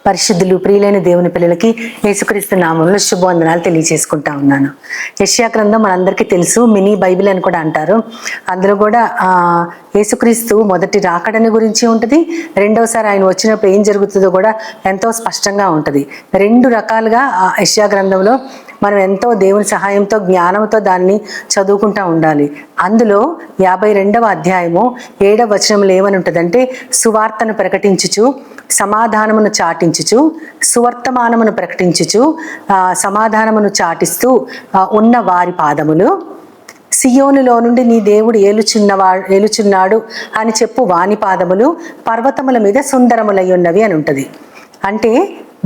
పరిశుద్ధులు ప్రియులైన దేవుని పిల్లలకి యేసుక్రీస్తు నామంలో శుభవందనాలు తెలియజేసుకుంటా ఉన్నాను. యెషయా గ్రంథం మనందరికీ తెలుసు, మినీ బైబిల్ అని కూడా అంటారు. అందులో కూడా యేసుక్రీస్తు మొదటి రాకడని గురించి ఉంటుంది, రెండవసారి ఆయన వచ్చినప్పుడు ఏం జరుగుతుందో కూడా ఎంతో స్పష్టంగా ఉంటుంది. రెండు రకాలుగా యెషయా గ్రంథంలో మనం ఎంతో దేవుని సహాయంతో జ్ఞానంతో దాన్ని చదువుకుంటూ ఉండాలి. అందులో 52వ అధ్యాయము 7వ వచనంలో ఏమని ఉంటుందంటే, సువార్తను ప్రకటించుచు సమాధానమును చాటించుచు సువర్తమానమును ప్రకటించుచు సమాధానమును చాటిస్తూ ఉన్న వారి పాదములు సియోనులో నుండి నీ దేవుడు ఏలుచున్నాడు అని చెప్పు వాని పాదములు పర్వతముల మీద సుందరములై ఉన్నవి అని ఉంటుంది. అంటే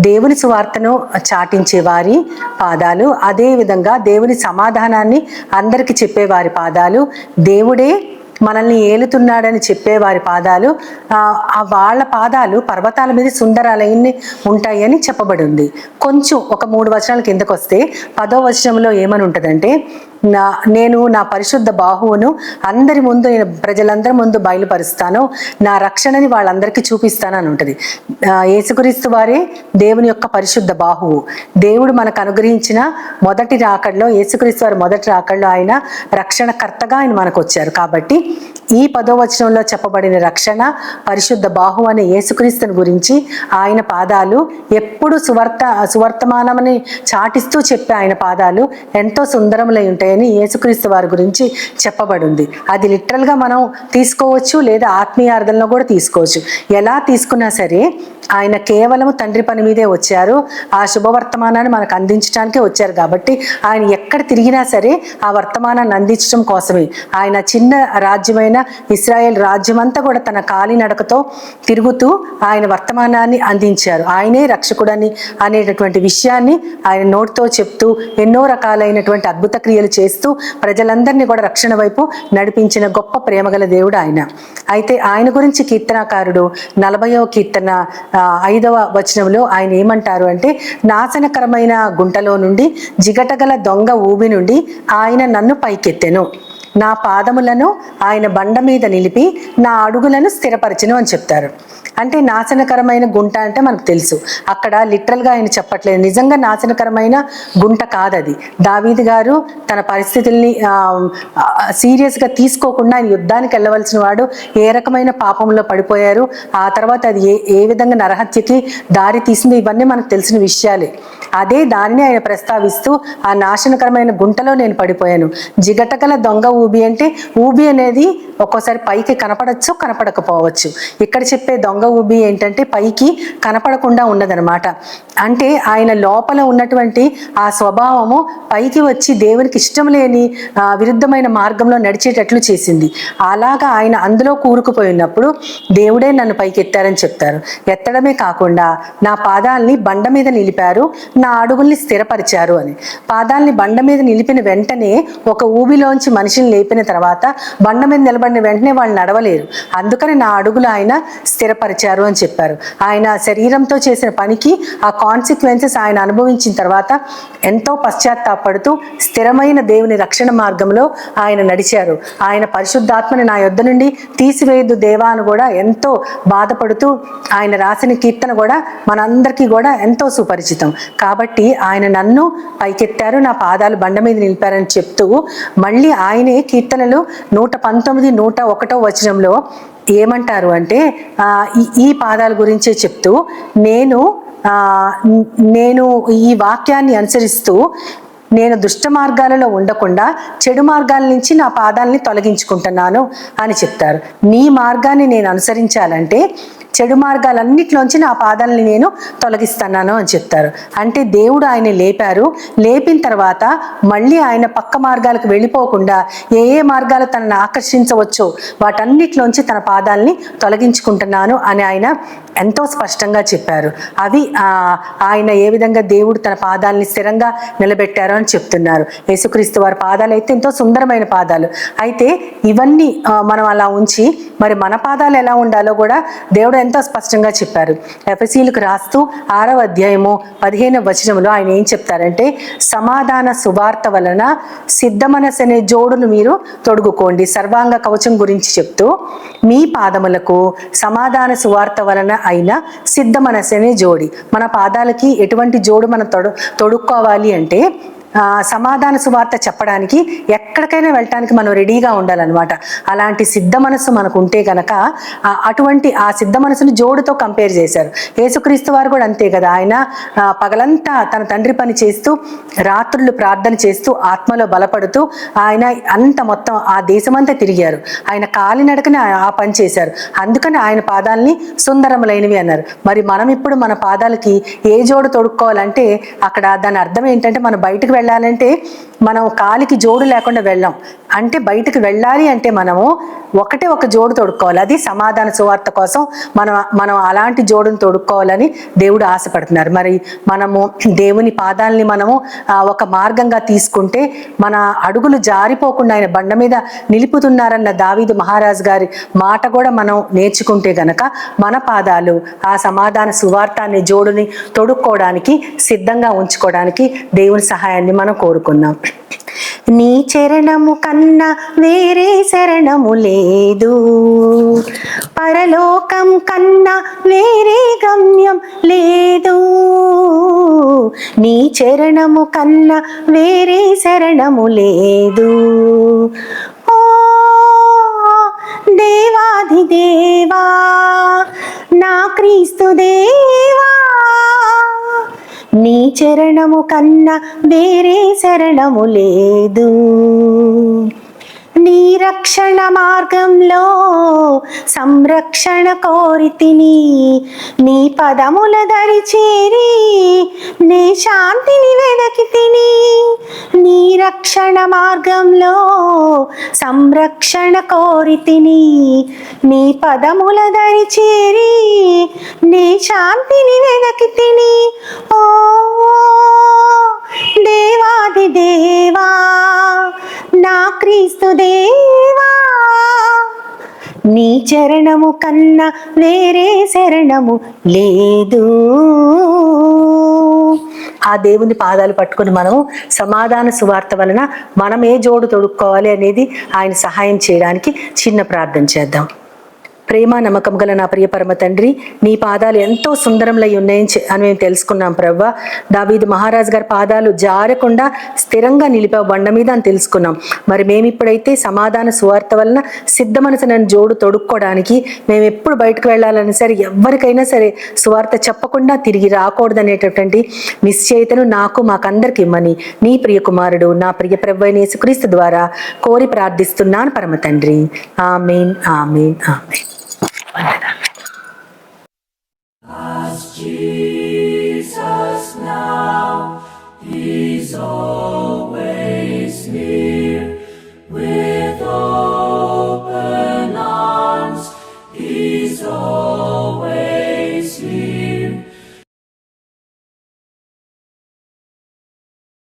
దేవుని సువార్తను చాటించే వారి పాదాలు, అదేవిధంగా దేవుని సమాధానాన్ని అందరికీ చెప్పేవారి పాదాలు, దేవుడే మనల్ని ఏలుతున్నాడని చెప్పేవారి పాదాలు, వాళ్ళ పాదాలు పర్వతాల మీద సుందరాలన్నీ ఉంటాయని చెప్పబడి ఉంది. కొంచెం ఒక 3 వచనాల కిందకు వస్తే 10వ వచనంలో ఏమని ఉంటుందంటే, నేను నా పరిశుద్ధ బాహువును అందరి ముందు, నేను ప్రజలందరి ముందు బయలుపరుస్తాను, నా రక్షణని వాళ్ళందరికీ చూపిస్తాను అని ఉంటుంది. యేసుక్రీస్తు వారే దేవుని యొక్క పరిశుద్ధ బాహువు. దేవుడు మనకు అనుగ్రహించిన మొదటి రాకడలో, యేసుక్రీస్తు వారి మొదటి రాకడలో ఆయన రక్షణకర్తగా ఆయన మనకు వచ్చారు. కాబట్టి ఈ 10వ వచనంలో చెప్పబడిన రక్షణ పరిశుద్ధ బాహు అనే యేసుక్రీస్తుని గురించి ఆయన పాదాలు ఎప్పుడు సువర్తమానమని చాటిస్తూ చెప్పే ఆయన పాదాలు ఎంతో సుందరములై ఉంటాయని యేసుక్రీస్తు వారి గురించి చెప్పబడింది. అది లిటరల్గా మనం తీసుకోవచ్చు, లేదా ఆత్మీయార్థంలో కూడా తీసుకోవచ్చు. ఎలా తీసుకున్నా సరే ఆయన కేవలం తండ్రి పని మీదే వచ్చారు, ఆ శుభవర్తమానాన్ని మనకు అందించడానికే వచ్చారు. కాబట్టి ఆయన ఎక్కడ తిరిగినా సరే ఆ వర్తమానాన్ని అందించడం కోసమే. ఆయన చిన్న రాజ్యమైన ఇశ్రాయేల్ రాజ్యం అంతా కూడా తన కాలినడకతో తిరుగుతూ ఆయన వర్తమానాన్ని అందించారు. ఆయనే రక్షకుడని అనేటటువంటి విషయాన్ని ఆయన నోటితో చెప్తూ ఎన్నో రకాలైనటువంటి అద్భుత క్రియలు చేస్తూ ప్రజలందరినీ కూడా రక్షణ వైపు నడిపించిన గొప్ప ప్రేమగల దేవుడు ఆయన. అయితే ఆయన గురించి కీర్తనాకారుడు 40వ కీర్తన 5వ వచనంలో ఆయన ఏమంటారు అంటే, నాశనకరమైన గుంటలో నుండి జిగటగల దొంగ ఊబి నుండి ఆయన నన్ను పైకెత్తెను, నా పాదములను ఆయన బండ మీద నిలిపి నా అడుగులను స్థిరపరచును అని చెప్తారు. అంటే నాశనకరమైన గుంట అంటే మనకు తెలుసు, అక్కడ లిటరల్గా ఆయన చెప్పట్లేదు, నిజంగా నాశనకరమైన గుంట కాదది. దావీదు గారు తన పరిస్థితుల్ని సీరియస్గా తీసుకోకుండా ఆయన యుద్ధానికి వెళ్ళవలసిన వాడు ఏ రకమైన పాపంలో పడిపోయారు, ఆ తర్వాత అది ఏ విధంగా నరహత్యకి దారి తీసింది, ఇవన్నీ మనకు తెలిసిన విషయాలే. అదే దానిని ఆయన ప్రస్తావిస్తూ, ఆ నాశనకరమైన గుంటలో నేను పడిపోయాను. జిగటగల దొంగ ఊబి అంటే, ఊబి అనేది ఒక్కోసారి పైకి కనపడచ్చు, కనపడకపోవచ్చు. ఇక్కడ చెప్పే దొంగ ఊబి ఏంటంటే పైకి కనపడకుండా ఉన్నదనమాట. అంటే ఆయన లోపల ఉన్నటువంటి ఆ స్వభావము పైకి వచ్చి దేవునికి ఇష్టం లేని విరుద్ధమైన మార్గంలో నడిచేటట్లు చేసింది. అలాగా ఆయన అందులో కూరుకుపోయినప్పుడు దేవుడే నన్ను పైకి ఎత్తారని చెప్తారు. ఎత్తడమే కాకుండా నా పాదాలని బండ మీద నిలిపారు, నా అడుగుల్ని స్థిరపరిచారు అని. పాదాలని బండ మీద నిలిపిన వెంటనే, ఒక ఊబిలోంచి మనిషిని లేపిన తర్వాత బండ మీద నిలబడిన వెంటనే వాళ్ళు నడవలేరు. అందుకని నా అడుగులు ఆయన స్థిరపరిచారు అని చెప్పారు. ఆయన శరీరంతో చేసిన పనికి ఆ కాన్సిక్వెన్సెస్ ఆయన అనుభవించిన తర్వాత ఎంతో పశ్చాత్తాపడుతూ స్థిరమైన దేవుని రక్షణ మార్గంలో ఆయన నడిచారు. ఆయన పరిశుద్ధాత్మని నా యొద్ద నుండి తీసివేయద్దు దేవా అని కూడా ఎంతో బాధపడుతూ ఆయన రాసిన కీర్తన కూడా మనందరికీ కూడా ఎంతో సుపరిచితం. కాబట్టి ఆయన నన్ను పైకెత్తారు, నా పాదాలు బండ మీద నిలిపారని చెప్తూ మళ్ళీ ఆయనే కీర్తనలు 119, 101వ వచనంలో ఏమంటారు అంటే, ఈ పాదాల గురించే చెప్తూ, నేను ఈ వాక్యాన్ని అనుసరిస్తూ నేను దుష్ట మార్గాలలో ఉండకుండా చెడు మార్గాల నుంచి నా పాదాలని తొలగించుకుంటున్నాను అని చెప్తారు. నీ మార్గాన్ని నేను అనుసరించాలంటే చెడు మార్గాలన్నిట్లోంచి నా పాదాలని నేను తొలగిస్తున్నాను అని చెప్తారు. అంటే దేవుడు ఆయన లేపారు, లేపిన తర్వాత మళ్ళీ ఆయన పక్క మార్గాలకు వెళ్ళిపోకుండా ఏ మార్గాలు తనను ఆకర్షించవచ్చో వాటన్నిటిలోంచి తన పాదాలని తొలగించుకుంటున్నాను అని ఆయన ఎంతో స్పష్టంగా చెప్పారు. అవి ఆయన ఏ విధంగా దేవుడు తన పాదాలని స్థిరంగా నిలబెట్టారు అని చెప్తున్నారు. యేసుక్రీస్తు వారి పాదాలు అయితే ఎంతో సుందరమైన పాదాలు. అయితే ఇవన్నీ మనం అలా ఉంచి మరి మన పాదాలు ఎలా ఉండాలో కూడా దేవుడు ఎంతో స్పష్టంగా చెప్పారు. ఎఫెసీయులకు రాస్తూ 6వ అధ్యాయము 15వ వచనంలో ఆయన ఏం చెప్తారంటే, సమాధాన సువార్త వలన సిద్ధ మనసు అనే జోడును మీరు తొడుగుకోండి. సర్వాంగ కవచం గురించి చెప్తూ, మీ పాదములకు సమాధాన సువార్త వలన అయిన సిద్ధ మనసు అనే జోడి. మన పాదాలకి ఎటువంటి జోడు మనం తొడుక్కోవాలి అంటే, సమాధాన సువార్త చెప్పడానికి ఎక్కడికైనా వెళ్ళటానికి మనం రెడీగా ఉండాలన్నమాట. అలాంటి సిద్ధ మనస్సు మనకు ఉంటే గనక అటువంటి ఆ సిద్ధ మనసుని జోడుతో కంపేర్ చేశారు. యేసుక్రీస్తు వారు కూడా అంతే కదా. ఆయన పగలంతా తన తండ్రి పని చేస్తూ, రాత్రులు ప్రార్థన చేస్తూ, ఆత్మలో బలపడుతూ ఆయన అంత మొత్తం ఆ దేశమంతా తిరిగారు. ఆయన కాలినడకని ఆ పని చేశారు. అందుకని ఆయన పాదాలని సుందరములైనవి అన్నారు. మరి మనం ఇప్పుడు మన పాదాలకి ఏ జోడు తొడుక్కోవాలంటే, అక్కడ దాని అర్థం ఏంటంటే, మనం బయటకు వెళ్ళాలంటే మనం కాలికి జోడు లేకుండా వెళ్ళాం. అంటే బయటకు వెళ్ళాలి అంటే మనము ఒకటే ఒక జోడు తొడుక్కోవాలి. అది సమాధాన సువార్త కోసం మనం అలాంటి జోడును తొడుక్కోవాలని దేవుడు ఆశపడుతున్నారు. మరి మనము దేవుని పాదాలని మనము ఒక మార్గంగా తీసుకుంటే మన అడుగులు జారిపోకుండా ఆయన బండ మీద నిలుపుతున్నారన్న దావీదు మహారాజు గారి మాట కూడా మనం నేర్చుకుంటే గనక మన పాదాలు ఆ సమాధాన సువార్త అనే జోడుని తొడుక్కోవడానికి సిద్ధంగా ఉంచుకోవడానికి దేవుని సహాయాన్ని మనం కోరుకుందాం. నీ చరణము కన్నా వేరే శరణము లేదు, పరలోకం కన్నా వేరే గమ్యం లేదు. నీ చరణము కన్నా వేరే శరణము లేదు. ఓ దేవాది దేవా, నా క్రీస్తు దేవా, నీ చరణము కన్నా వేరే శరణము లేదు. నీ రక్షణ మార్గంలో సంరక్షణ కోరితిని, నీ పదముల దరి చేరి నీ శాంతిని వెదకితిని. నీ రక్షణ మార్గంలో సంరక్షణ కోరితిని, నీ పదముల దరి చేరి నీ శాంతిని వెదకితిని. ఓ దేవాది దేవా, నా క్రీస్తు దేవా, నీ చరణము కన్నా వేరే శరణము లేదు. ఆ దేవుని పాదాలు పట్టుకుని మనము సమాధాన సువార్త వలన మనం ఏ జోడు తొడుక్కోవాలి అనేది ఆయన సహాయం చేయడానికి చిన్న ప్రార్థన చేద్దాం. ప్రేమ నమ్మకం గల నా ప్రియ పరమ తండ్రి, నీ పాదాలు ఎంతో సుందరములై ఉన్నాయని అని మేము తెలుసుకున్నాం ప్రభువా. దావీదు మహారాజు గారి పాదాలు జారకుండా స్థిరంగా నిలిపావు బండ మీద అని తెలుసుకున్నాం. మరి మేము ఇప్పుడైతే సమాధాన సువార్త వలన సిద్ధ మనసును జోడు తొడుక్కోవడానికి మేము ఎప్పుడు బయటకు వెళ్ళాలని సరే, ఎవరికైనా సరే సువార్త చెప్పకుండా తిరిగి రాకూడదనేటటువంటి నిశ్చయితను నాకు మాకందరికి ఇమ్మని నీ ప్రియ కుమారుడు నా ప్రియ ప్రభువైన యేసుక్రీస్తు ద్వారా కోరి ప్రార్థిస్తున్నాను పరమ తండ్రి. ఆమేన్, ఆమేన్, ఆమేన్. As Jesus now is always near, with open arms He's always